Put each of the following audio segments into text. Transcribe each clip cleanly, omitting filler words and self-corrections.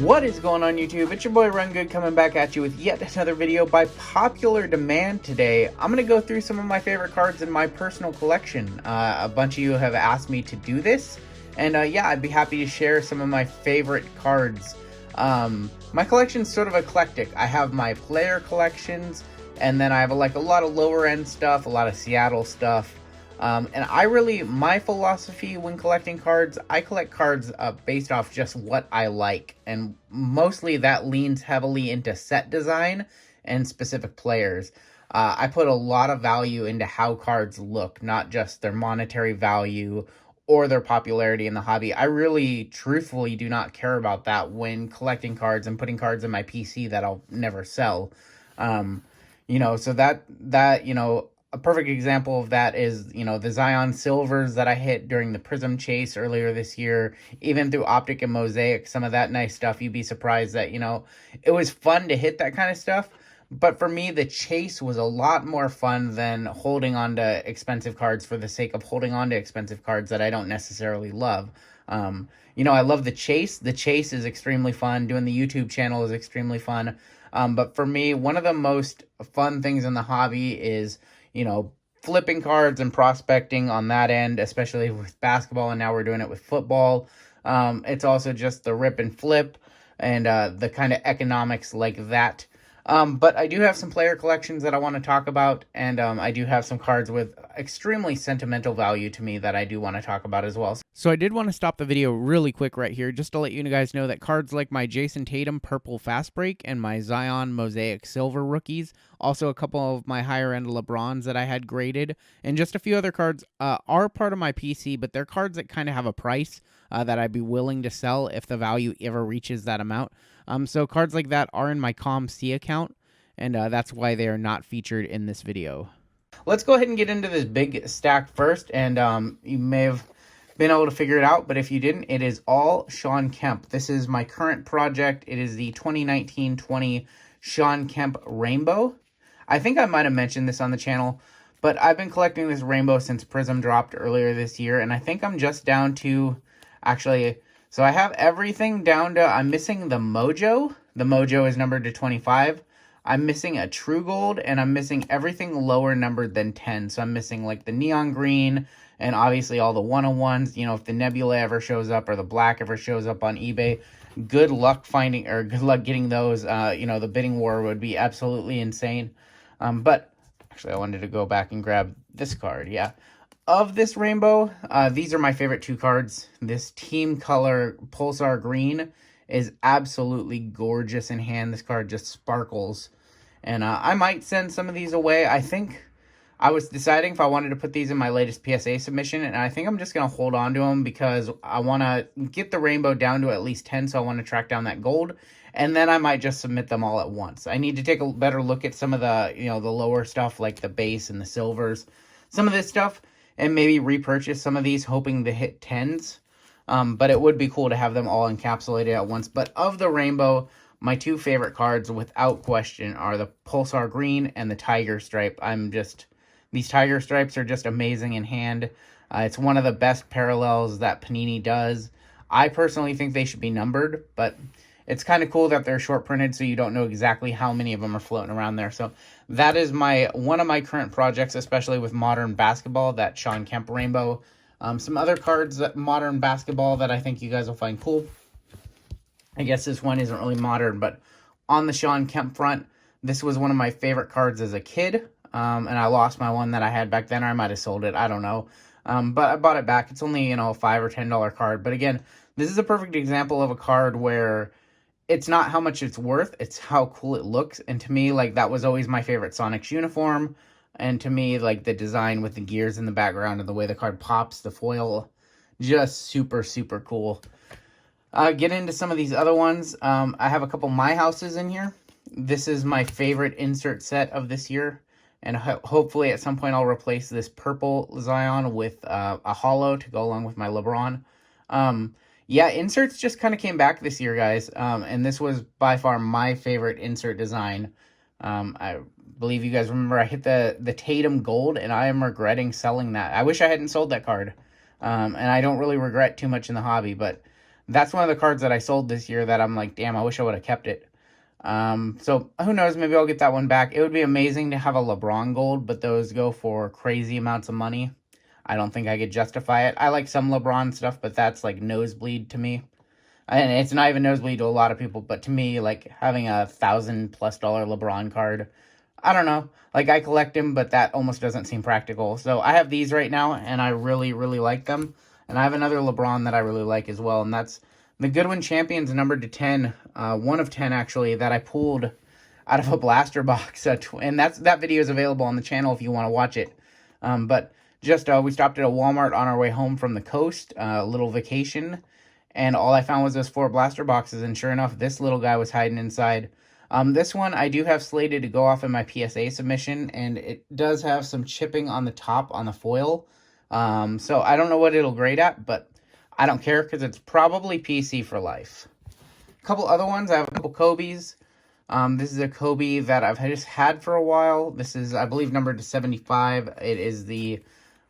What is going on YouTube? It's your boy RunGood coming back at you with yet another video by popular demand today. I'm going to go through some of my favorite cards in my personal collection. A bunch of you have asked me to do this, and yeah, I'd be happy to share some of my favorite cards. My collection's sort of eclectic. I have my player collections, and then I have like a lot of lower end stuff, a lot of Seattle stuff. And my philosophy when collecting cards, I collect cards based off just what I like. And mostly that leans heavily into set design and specific players. I put a lot of value into how cards look, not just their monetary value or their popularity in the hobby. I really, truthfully do not care about that when collecting cards and putting cards in my PC that I'll never sell. A perfect example of that is, the Zion Silvers that I hit during the Prism Chase earlier this year, even through Optic and Mosaic, some of that nice stuff. You'd be surprised that, it was fun to hit that kind of stuff. But for me, the chase was a lot more fun than holding on to expensive cards for the sake of holding on to expensive cards that I don't necessarily love. I love the chase. The chase is extremely fun. Doing the YouTube channel is extremely fun. But for me, one of the most fun things in the hobby is, flipping cards and prospecting on that end, especially with basketball, and now we're doing it with football. It's also just the rip and flip and the kind of economics like that. But I do have some player collections that I want to talk about, and I do have some cards with extremely sentimental value to me that I do want to talk about as well. So I did want to stop the video really quick right here just to let you guys know that cards like my Jason Tatum Purple Fast Break and my Zion Mosaic Silver rookies, also a couple of my higher end LeBrons that I had graded, and just a few other cards are part of my PC, but they're cards that kind of have a price that I'd be willing to sell if the value ever reaches that amount. So cards like that are in my ComC account, and that's why they are not featured in this video. Let's go ahead and get into this big stack first, and you may have been able to figure it out, but if you didn't, it is all Shawn Kemp. This is my current project. It is the 2019-20 Shawn Kemp Rainbow. I think I might have mentioned this on the channel, but I've been collecting this rainbow since Prism dropped earlier this year, and I think I'm just down to, actually, so I have everything down to, I'm missing the Mojo. The Mojo is numbered to 25. I'm missing a True Gold, and I'm missing everything lower numbered than 10. So I'm missing like the Neon Green, and obviously all the 101s. If the Nebula ever shows up or the Black ever shows up on eBay, good luck finding, or good luck getting those. The bidding war would be absolutely insane. But actually I wanted to go back and grab this card, yeah. Of this rainbow, these are my favorite two cards. This Team Color Pulsar Green is absolutely gorgeous in hand. This card just sparkles. And I might send some of these away. I think I was deciding if I wanted to put these in my latest PSA submission, and I think I'm just going to hold on to them because I want to get the rainbow down to at least 10, so I want to track down that gold. And then I might just submit them all at once. I need to take a better look at some of the, the lower stuff like the base and the silvers. Some of this stuff, and maybe repurchase some of these, hoping to hit 10s. But it would be cool to have them all encapsulated at once. But of the rainbow, my two favorite cards, without question, are the Pulsar Green and the Tiger Stripe. These Tiger Stripes are just amazing in hand. It's one of the best parallels that Panini does. I personally think they should be numbered, but it's kind of cool that they're short printed, so you don't know exactly how many of them are floating around there. So that is one of my current projects, especially with modern basketball, that Shawn Kemp Rainbow. Some other cards that modern basketball that I think you guys will find cool. I guess this one isn't really modern, but on the Shawn Kemp front, this was one of my favorite cards as a kid. And I lost my one that I had back then, or I might have sold it. I don't know. But I bought it back. It's only, a $5 or $10 card. But again, this is a perfect example of a card where it's not how much it's worth, it's how cool it looks. And to me, that was always my favorite Sonics uniform. And to me, the design with the gears in the background and the way the card pops, the foil, just super, super cool. Get into some of these other ones. I have a couple My Houses in here. This is my favorite insert set of this year. And hopefully at some point I'll replace this purple Zion with a holo to go along with my LeBron. Yeah, inserts just kind of came back this year, guys. And this was by far my favorite insert design. I believe you guys remember I hit the Tatum Gold, and I am regretting selling that. I wish I hadn't sold that card. And I don't really regret too much in the hobby, but That's one of the cards that I sold this year that I'm like, damn, I wish I would have kept it. So who knows, maybe I'll get that one back. It would be amazing to have a LeBron gold, but those go for crazy amounts of money. I don't think I could justify it. I like some LeBron stuff, but that's like nosebleed to me. And it's not even nosebleed to a lot of people, but to me, like having a $1,000+ LeBron card, I don't know. Like I collect them, but that almost doesn't seem practical. So I have these right now, and I really, really like them. And I have another LeBron that I really like as well, and that's the Goodwin Champions numbered to 10, 1 of 10 actually, that I pulled out of a blaster box. And that video is available on the channel if you want to watch it. But just we stopped at a Walmart on our way home from the coast, a little vacation, and all I found was those 4 blaster boxes, and sure enough, this little guy was hiding inside. This one I do have slated to go off in my PSA submission, and it does have some chipping on the top on the foil. So I don't know what it'll grade at, but I don't care because it's probably PC for life. A couple other ones. I have a couple Kobe's. This is a Kobe that I've just had for a while. This is, I believe, numbered to 75. It is the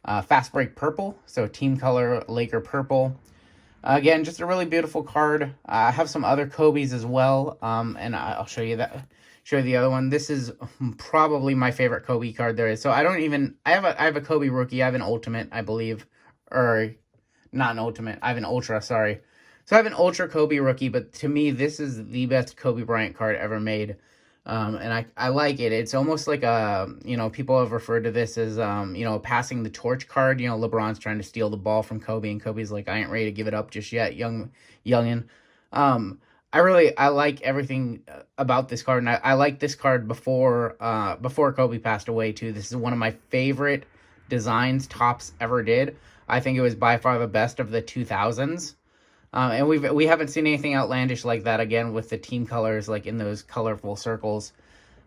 Fast Break Purple, so team color Laker Purple. Again, just a really beautiful card. I have some other Kobe's as well, and I'll show you that. Show you the other one. This is probably my favorite Kobe card there is. So I have a Kobe rookie. I have an Ultimate, I believe, or not an Ultimate. I have an Ultra. Sorry. So I have an Ultra Kobe rookie, but to me, this is the best Kobe Bryant card ever made. And I like it. It's almost like people have referred to this as, passing the torch card. LeBron's trying to steal the ball from Kobe, and Kobe's like, I ain't ready to give it up just yet, youngin. I like everything about this card, and I like this card before Kobe passed away too. This is one of my favorite designs Topps ever did. I think it was by far the best of the 2000s. And we haven't seen anything outlandish like that again with the team colors, like in those colorful circles.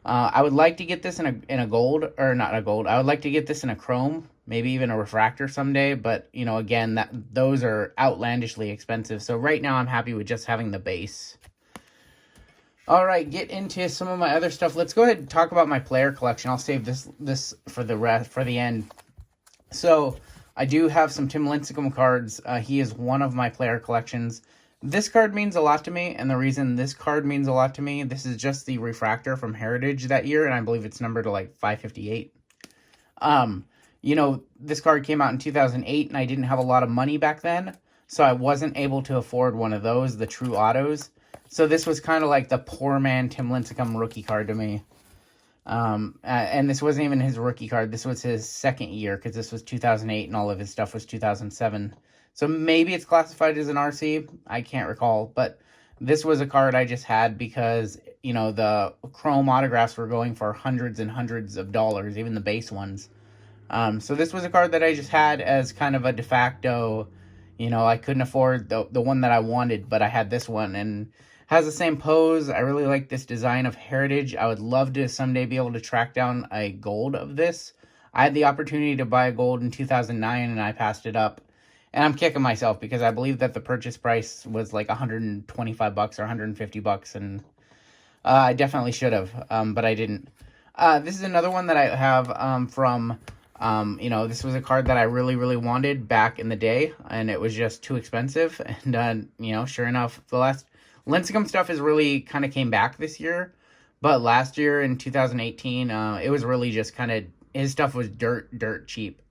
I would like to get this in a gold, or not a gold. I would like to get this in a chrome, maybe even a refractor someday. But again, those are outlandishly expensive. So right now, I'm happy with just having the base. All right, get into some of my other stuff. Let's go ahead and talk about my player collection. I'll save this for the end. So I do have some Tim Lincecum cards. He is one of my player collections. This card means a lot to me, and the reason this card means a lot to me, this is just the refractor from Heritage that year, and I believe it's numbered to like 558. This card came out in 2008, and I didn't have a lot of money back then, so I wasn't able to afford one of those, the true autos. So this was kind of like the poor man Tim Lincecum rookie card to me. And this wasn't even his rookie card. This was his second year, because this was 2008 and all of his stuff was 2007. So maybe it's classified as an RC. I can't recall, but this was a card I just had because, the chrome autographs were going for hundreds and hundreds of dollars, even the base ones. So this was a card that I just had as kind of a de facto, I couldn't afford the one that I wanted, but I had this one, and has the same pose. I really like this design of Heritage. I would love to someday be able to track down a gold of this. I had the opportunity to buy a gold in 2009, and I passed it up. And I'm kicking myself because I believe that the purchase price was like $125 or $150, and I definitely should have, but I didn't. This is another one that I have from, this was a card that I really, really wanted back in the day, and it was just too expensive. And, sure enough, the last Lincecum stuff is really kind of came back this year, but last year in 2018, it was really just kind of, his stuff was dirt cheap.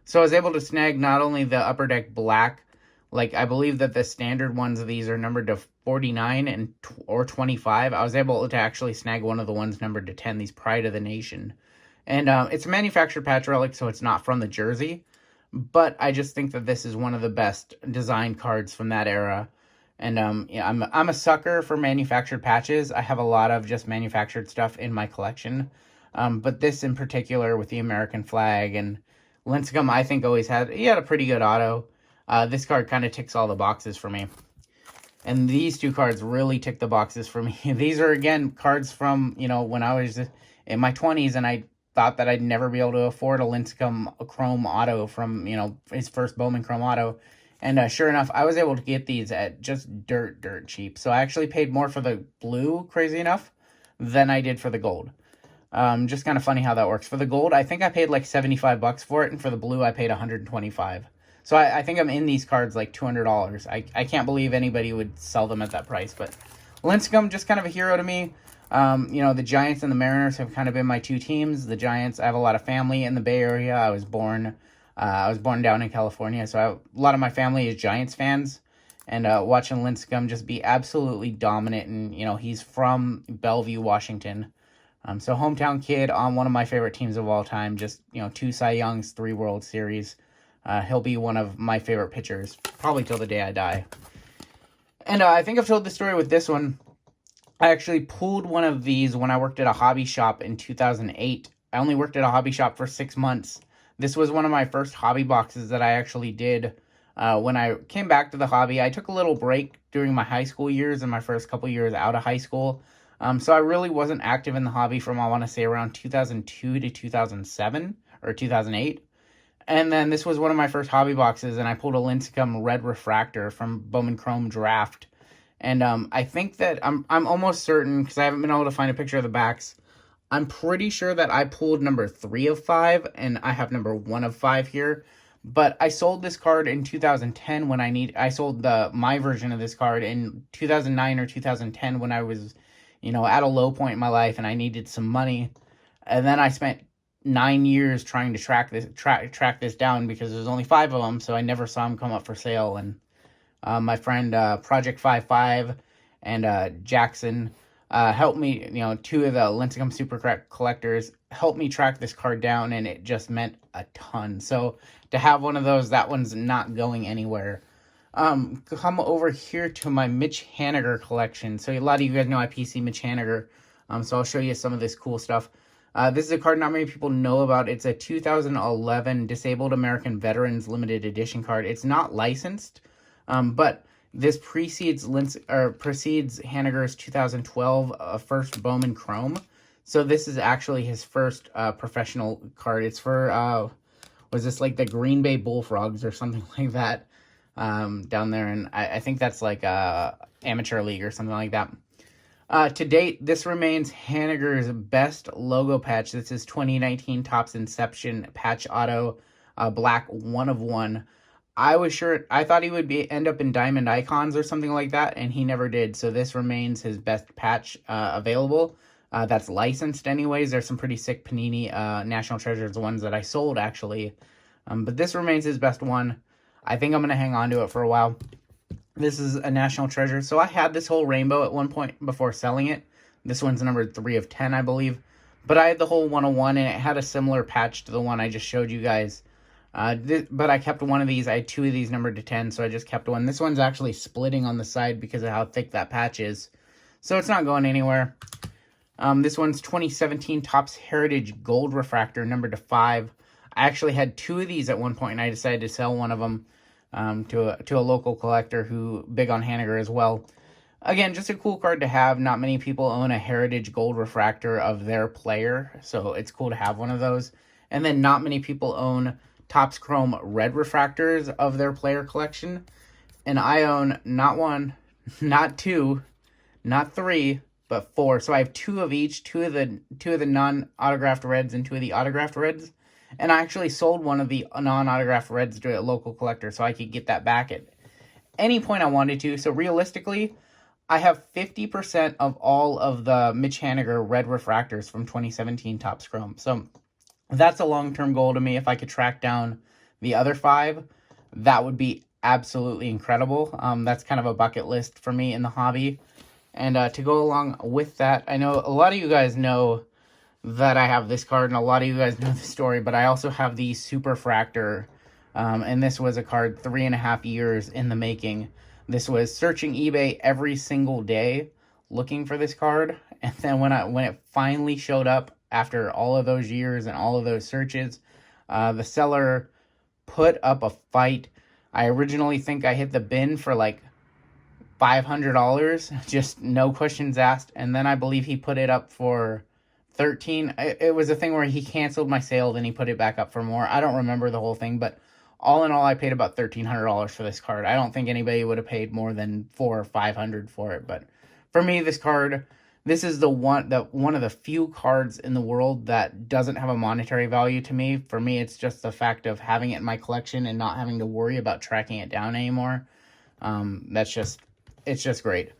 So I was able to snag not only the Upper Deck Black, like I believe that the standard ones of these are numbered to 49 or 25. I was able to actually snag one of the ones numbered to 10, these Pride of the Nation. And it's a manufactured patch relic, so it's not from the jersey, but I just think that this is one of the best design cards from that era. And I'm a sucker for manufactured patches. I have a lot of just manufactured stuff in my collection. But this in particular with the American flag, and Lincecum, I think he had a pretty good auto. This card kind of ticks all the boxes for me. And these two cards really tick the boxes for me. These are, again, cards from, when I was in my 20s, and I thought that I'd never be able to afford a Lincecum Chrome auto from, his first Bowman Chrome auto. And sure enough, I was able to get these at just dirt cheap. So I actually paid more for the blue, crazy enough, than I did for the gold. Just kind of funny how that works. For the gold, I think I paid like $75 for it, and for the blue, I paid $125. So I think I'm in these cards like $200. I can't believe anybody would sell them at that price. But Lincecum, just kind of a hero to me. The Giants and the Mariners have kind of been my two teams. The Giants, I have a lot of family in the Bay Area. I was born down in California, so a lot of my family is Giants fans. And watching Lincecum just be absolutely dominant, and he's from Bellevue, Washington. So hometown kid on one of my favorite teams of all time. Just 2 Cy Youngs, 3 World Series. He'll be one of my favorite pitchers probably till the day I die. And I think I've told the story with this one. I actually pulled one of these when I worked at a hobby shop in 2008. I only worked at a hobby shop for 6 months. This was one of my first hobby boxes that I actually did. When I came back to the hobby, I took a little break during my high school years and my first couple years out of high school. So I really wasn't active in the hobby from, I want to say, around 2002 to 2007 or 2008. And then this was one of my first hobby boxes, and I pulled a Lincecum Red Refractor from Bowman Chrome Draft. And I think that I'm almost certain, because I haven't been able to find a picture of the backs, I'm pretty sure that I pulled number 3 of 5, and I have number 1 of 5 here. But I sold this card in 2010 when I sold my version of this card in 2009 or 2010 when I was, at a low point in my life and I needed some money. And then I spent 9 years trying to track this down because there's only 5 of them, so I never saw them come up for sale. And my friend Project 55 and Jackson helped me, 2 of the Lincecum Super collectors helped me track this card down, and it just meant a ton. So to have one of those, that one's not going anywhere. Come over here to my Mitch Haniger collection. So a lot of you guys know I PC Mitch Haniger. So I'll show you some of this cool stuff. This is a card not many people know about. It's a 2011 Disabled American Veterans Limited Edition card. It's not licensed, but this precedes Haniger's 2012 first Bowman Chrome. So this is actually his first professional card. It's for, was this like the Green Bay Bullfrogs or something like that down there? And I think that's like a amateur league or something like that. To date, this remains Haniger's best logo patch. This is 2019 Topps Inception Patch Auto Black 1 of 1. I thought he would end up in Diamond Icons or something like that, and he never did. So this remains his best patch available. That's licensed anyways. There's some pretty sick Panini National Treasures ones that I sold, actually. But this remains his best one. I think I'm going to hang on to it for a while. This is a National Treasure. So I had this whole rainbow at one point before selling it. This one's number 3 of 10, I believe. But I had the whole 101, and it had a similar patch to the one I just showed you guys. But I kept one of these. I had 2 of these numbered to 10, so I just kept one. This one's actually splitting on the side because of how thick that patch is. So it's not going anywhere. This one's 2017 Topps Heritage Gold Refractor, numbered to 5. I actually had 2 of these at one point, and I decided to sell one of them to a local collector who big on Haniger as well. Again, just a cool card to have. Not many people own a Heritage Gold Refractor of their player, so it's cool to have one of those. And then not many people own Topps Chrome Red Refractors of their player collection. And I own not 1, not 2, not 3, but 4. So I have 2 of each, 2 of the non-autographed reds and 2 of the autographed reds. And I actually sold one of the non-autographed reds to a local collector so I could get that back at any point I wanted to. So realistically, I have 50% of all of the Mitch Haniger red refractors from 2017 Topps Chrome. So that's a long-term goal to me. If I could track down the other 5, that would be absolutely incredible. That's kind of a bucket list for me in the hobby. And to go along with that, I know a lot of you guys know that I have this card, and a lot of you guys know the story, but I also have the Superfractor, and this was a card 3.5 years in the making. This was searching eBay every single day looking for this card, and then when it finally showed up after all of those years and all of those searches, the seller put up a fight. I originally think I hit the bin for like $500, just no questions asked, and then I believe he put it up for 13. It was a thing where he canceled my sale, then he put it back up for more. I don't remember the whole thing, but all in all, I paid about $1,300 for this card. I don't think anybody would have paid more than $400 or $500 for it, but for me, this card This is one of the few cards in the world that doesn't have a monetary value to me. For me, it's just the fact of having it in my collection and not having to worry about tracking it down anymore. It's just great.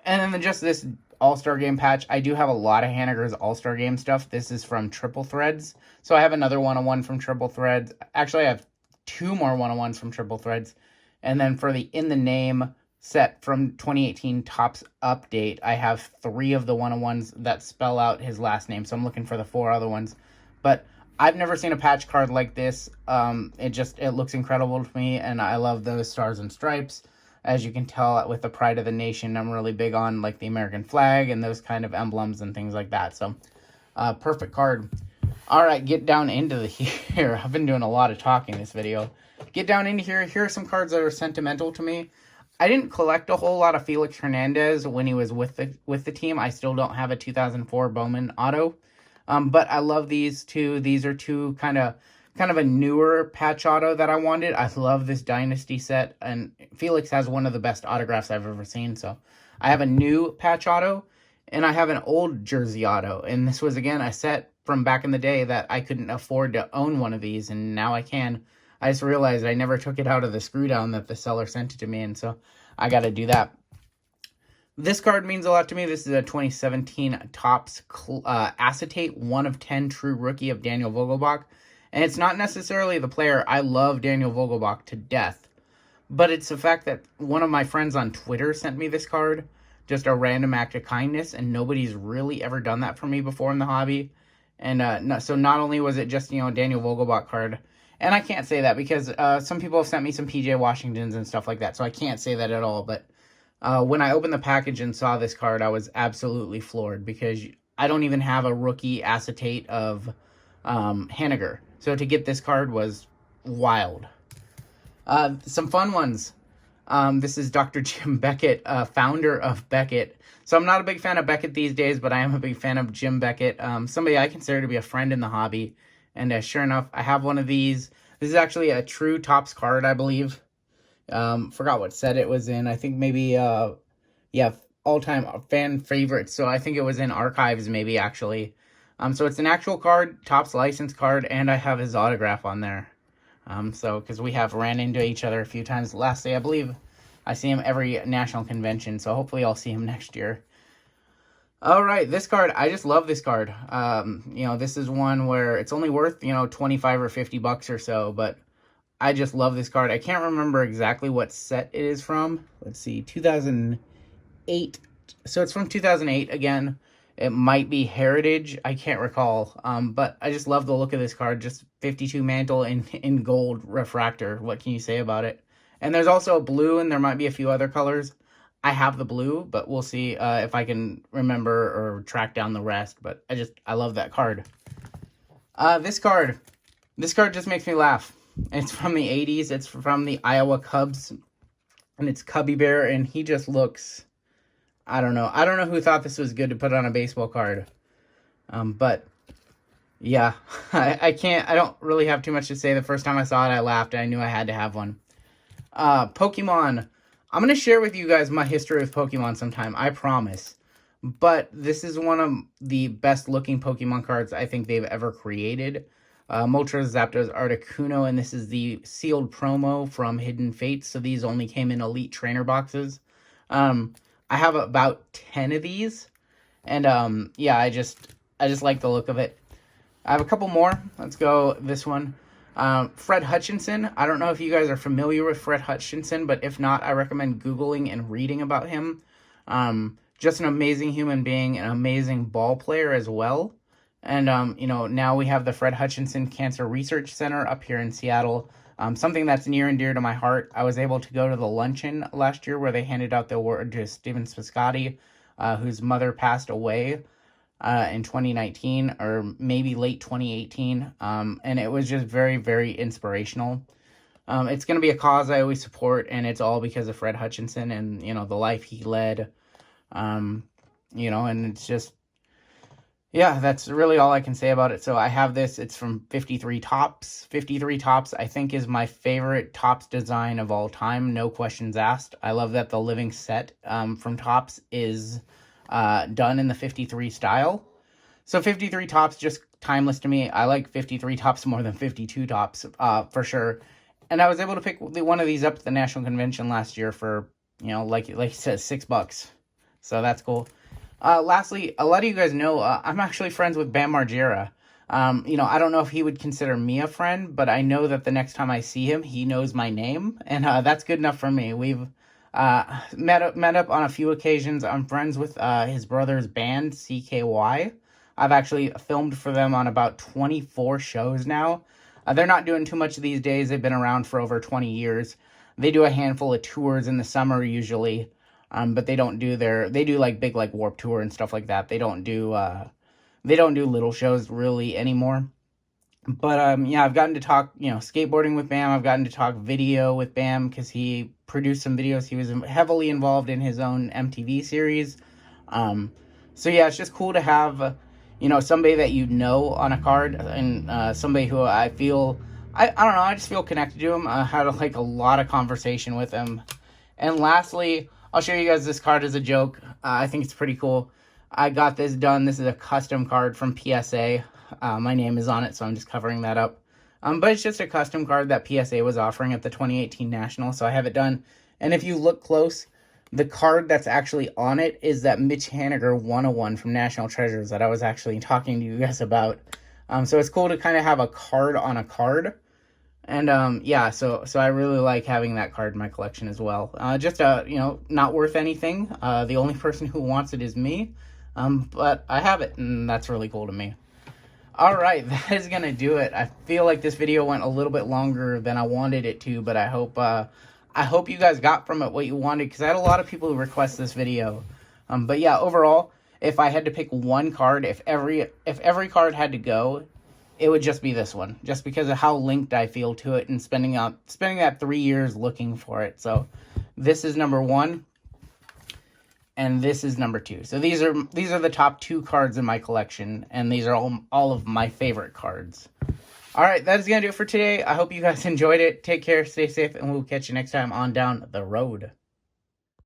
And then just this All-Star Game patch. I do have a lot of Haniger's All-Star Game stuff. This is from Triple Threads. So I have another 101 from Triple Threads. Actually, I have 2 more 101s from Triple Threads. And then for the In the Name set from 2018 Topps Update, I have 3 of the 101s that spell out his last name. So I'm looking for the 4 other ones. But I've never seen a patch card like this. It looks incredible to me, and I love those stars and stripes. As you can tell with the pride of the nation, I'm really big on like the American flag and those kind of emblems and things like that. So, perfect card. All right, get down into here. I've been doing a lot of talking this video. Get down into here. Here are some cards that are sentimental to me. I didn't collect a whole lot of Felix Hernandez when he was with the team. I still don't have a 2004 Bowman auto, but I love these two. These are two kind of a newer patch auto that I wanted. I love this Dynasty set, and Felix has one of the best autographs I've ever seen. So I have a new patch auto, and I have an old jersey auto. And this was, again, a set from back in the day that I couldn't afford to own one of these, and now I can. I just realized I never took it out of the screw down that the seller sent it to me, and so I got to do that. This card means a lot to me. This is a 2017 Topps Acetate 1 of 10 True Rookie of Daniel Vogelbach. And it's not necessarily the player. I love Daniel Vogelbach to death. But it's the fact that one of my friends on Twitter sent me this card. Just a random act of kindness. And nobody's really ever done that for me before in the hobby. And so not only was it just, Daniel Vogelbach card. And I can't say that because some people have sent me some PJ Washingtons and stuff like that. So I can't say that at all. But when I opened the package and saw this card, I was absolutely floored. Because I don't even have a rookie acetate of Haniger. So to get this card was wild. Some fun ones. This is Dr. Jim Beckett, founder of Beckett. So I'm not a big fan of Beckett these days, but I am a big fan of Jim Beckett. Somebody I consider to be a friend in the hobby. And sure enough, I have one of these. This is actually a true Topps card, I believe. Forgot what set it was in. I think maybe, all-time fan favorites. So I think it was in Archives maybe, actually. So it's an actual card, Topps license card, and I have his autograph on there. Because we have ran into each other a few times. Last day, I believe, I see him every national convention, so hopefully I'll see him next year. All right, this card, I just love this card. This is one where it's only worth, 25 or 50 bucks or so, but I just love this card. I can't remember exactly what set it is from. Let's see, 2008. So it's from 2008 again. It might be Heritage. I can't recall. But I just love the look of this card. Just 52 mantle in gold refractor. What can you say about it? And there's also a blue, and there might be a few other colors. I have the blue, but we'll see if I can remember or track down the rest. But I love that card. This card just makes me laugh. It's from the 80s. It's from the Iowa Cubs. And it's Cubby Bear, and he just looks... I don't know who thought this was good to put on a baseball card. But yeah, I don't really have too much to say. The first time I saw it, I laughed. I knew I had to have one. Pokemon. I'm going to share with you guys my history with Pokemon sometime. I promise. But this is one of the best looking Pokemon cards I think they've ever created. Moltres, Zapdos, Articuno, and this is the sealed promo from Hidden Fates. So these only came in Elite Trainer boxes. I have about 10 of these, and I just like the look of it. I have a couple more. Let's go this one. Fred Hutchinson. I don't know if you guys are familiar with Fred Hutchinson, but if not, I recommend Googling and reading about him. Just an amazing human being, an amazing ball player as well. And, now we have the Fred Hutchinson Cancer Research Center up here in Seattle. Something that's near and dear to my heart. I was able to go to the luncheon last year where they handed out the award to Steven Spiscotti, whose mother passed away in 2019 or maybe late 2018. And it was just very, very inspirational. It's going to be a cause I always support, and it's all because of Fred Hutchinson and, the life he led. And it's just... yeah, that's really all I can say about it. So I have this. It's from 53 Topps. 53 Topps, I think, is my favorite Topps design of all time. No questions asked. I love that the living set from Topps is done in the 53 style. So 53 tops, just timeless to me. I like 53 tops more than 52 tops, for sure. And I was able to pick one of these up at the National Convention last year for, you know, like you said, $6. So that's cool. Lastly, a lot of you guys know I'm actually friends with Bam Margera. You know, I don't know if he would consider me a friend, but I know that the next time I see him, he knows my name, and that's good enough for me. We've met up on a few occasions. I'm friends with his brother's band, CKY. I've actually filmed for them on about 24 shows now. They're not doing too much these days. They've been around for over 20 years. They do a handful of tours in the summer usually, but they don't do they do like big like Warped Tour and stuff like that. They don't do little shows really anymore. But yeah, I've gotten to talk, you know, skateboarding with Bam. I've gotten to talk video with Bam because he produced some videos. He was heavily involved in his own MTV series. So yeah, it's just cool to have, you know, somebody that you know on a card, and somebody who I feel, I don't know, I just feel connected to him. I had like a lot of conversation with him. And lastly, I'll show you guys this card as a joke. I think it's pretty cool. I got this done. This is a custom card from PSA. My name is on it, so I'm just covering that up. But it's just a custom card that PSA was offering at the 2018 National, so I have it done. And if you look close, the card that's actually on it is that Mitch Haniger 101 from National Treasures that I was actually talking to you guys about. So it's cool to kind of have a card on a card. And yeah, so I really like having that card in my collection as well. Just you know, not worth anything. The only person who wants it is me. But I have it, and that's really cool to me. All right, that is going to do it. I feel like this video went a little bit longer than I wanted it to, but I hope you guys got from it what you wanted, because I had a lot of people who request this video. But yeah, overall, if I had to pick one card, if every card had to go, it would just be this one, just because of how linked I feel to it and spending that 3 years looking for it. So this is number 1. And this is number 2. So these are the top 2 cards in my collection, and these are all of my favorite cards. All right, that is going to do it for today. I hope you guys enjoyed it. Take care, stay safe, and we'll catch you next time on Down the Road.